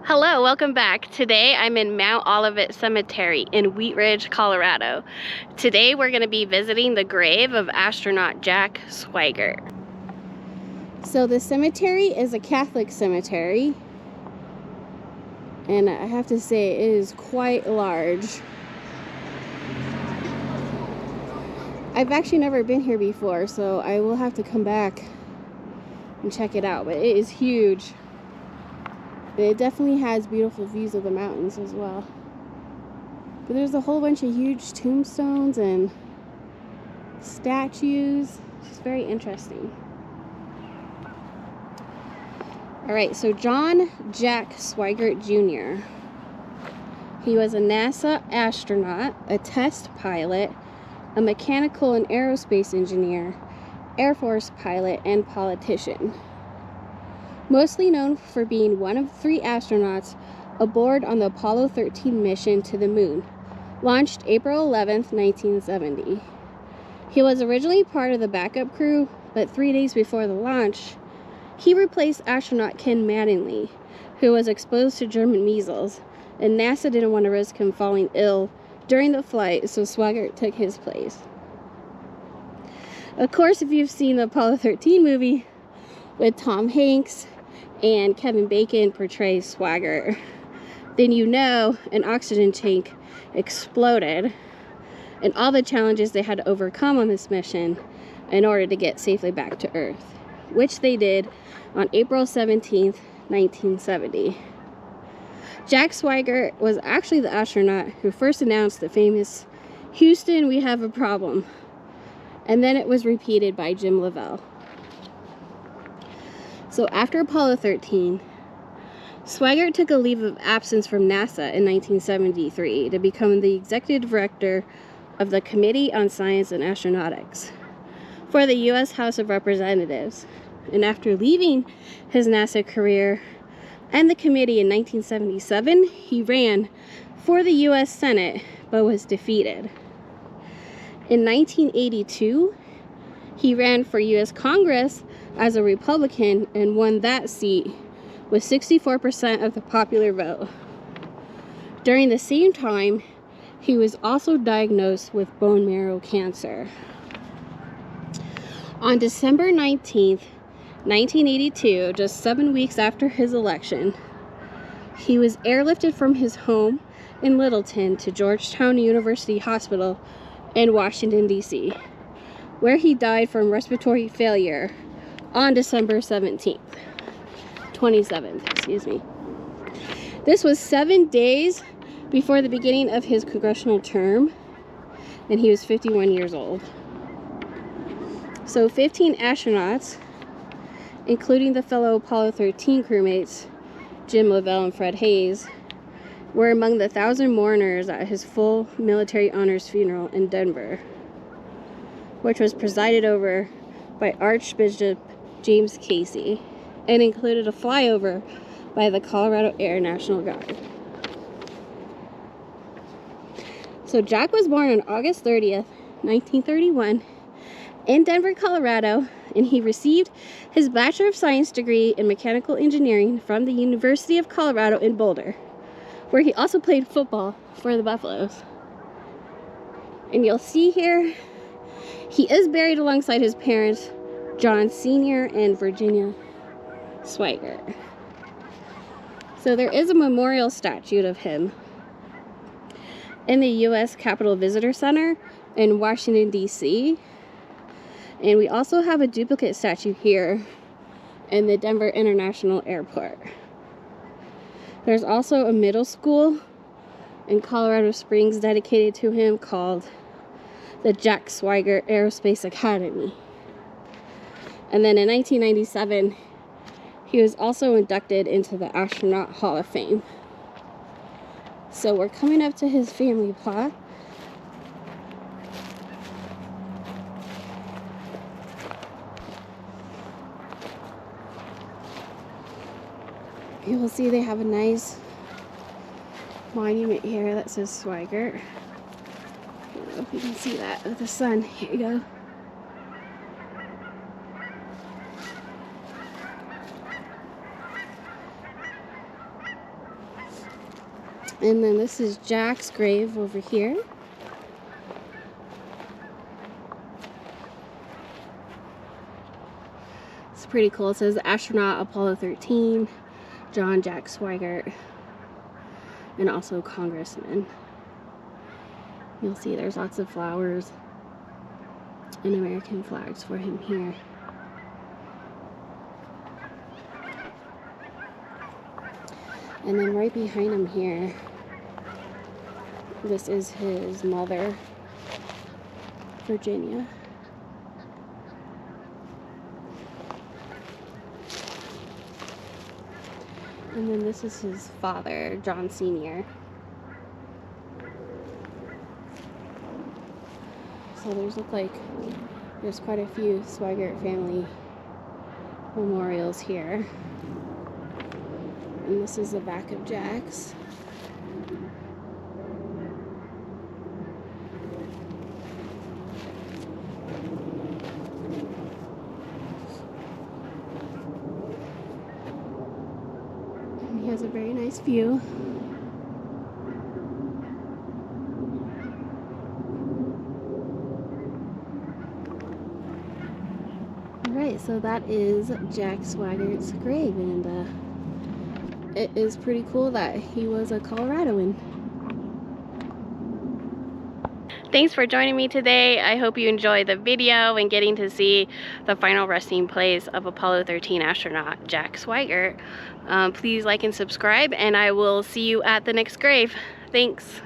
Hello, welcome back. Today I'm in Mount Olivet Cemetery in Wheat Ridge, Colorado. Today we're going to be visiting the grave of astronaut Jack Swigert. So the cemetery is a Catholic cemetery, and I have to say it is quite large. I've actually never been here before, so I will have to come back and check it out, but it is huge. It definitely has beautiful views of the mountains as well. But there's a whole bunch of huge tombstones and statues. It's very interesting. Alright, so John Jack Swigert Jr. He was a NASA astronaut, a test pilot, a mechanical and aerospace engineer, Air Force pilot, and politician. Mostly known for being one of 3 astronauts aboard on the Apollo 13 mission to the moon, launched April 11, 1970. He was originally part of the backup crew, but 3 days before the launch, he replaced astronaut Ken Mattingly, who was exposed to German measles, and NASA didn't want to risk him falling ill during the flight, so Swigert took his place. Of course, if you've seen the Apollo 13 movie with Tom Hanks and Kevin Bacon portrays Swigert, then you know an oxygen tank exploded and all the challenges they had to overcome on this mission in order to get safely back to Earth, which they did on April 17th, 1970. Jack Swigert was actually the astronaut who first announced the famous "Houston, we have a problem," and then it was repeated by Jim Lovell. So after Apollo 13, Swigert took a leave of absence from NASA in 1973 to become the executive director of the Committee on Science and Astronautics for the U.S. House of Representatives. And after leaving his NASA career and the committee in 1977, he ran for the U.S. Senate but was defeated. In 1982, he ran for U.S. Congress as a Republican and won that seat with 64% of the popular vote. During the same time, he was also diagnosed with bone marrow cancer. On December 19th, 1982, just 7 weeks after his election, he was airlifted from his home in Littleton to Georgetown University Hospital in Washington, D.C., where he died from respiratory failure on December 27th, excuse me. This was 7 days before the beginning of his congressional term, and he was 51 years old. So 15 astronauts, including the fellow Apollo 13 crewmates, Jim Lovell and Fred Hayes, were among the 1,000 mourners at his full military honors funeral in Denver, which was presided over by Archbishop James Casey and included a flyover by the Colorado Air National Guard. So Jack was born on August 30th, 1931 in Denver, Colorado, and he received his Bachelor of Science degree in Mechanical Engineering from the University of Colorado in Boulder, where he also played football for the Buffaloes. And you'll see here, he is buried alongside his parents, John Sr. and Virginia Swigert. So there is a memorial statue of him in the U.S. Capitol Visitor Center in Washington, D.C., and we also have a duplicate statue here in the Denver International Airport. There's also a middle school in Colorado Springs dedicated to him called the Jack Swigert Aerospace Academy. And then in 1997, he was also inducted into the Astronaut Hall of Fame. So we're coming up to his family plot. You will see they have a nice monument here that says Swigert. I don't know if you can see that with the sun. Here you go. And then this is Jack's grave over here. It's pretty cool. It says Astronaut Apollo 13, John Jack Swigert, and also Congressman. You'll see there's lots of flowers and American flags for him here. And then right behind him here, this is his mother, Virginia. And then this is his father, John Sr. So there's quite a few Swigert family memorials here. And this is the back of Jack's. And he has a very nice view. Alright, so that is Jack Swigert's grave, and it is pretty cool that he was a Coloradoan. Thanks for joining me today. I hope you enjoyed the video and getting to see the final resting place of Apollo 13 astronaut Jack Swigert. Please like and subscribe, and I will see you at the next grave. Thanks.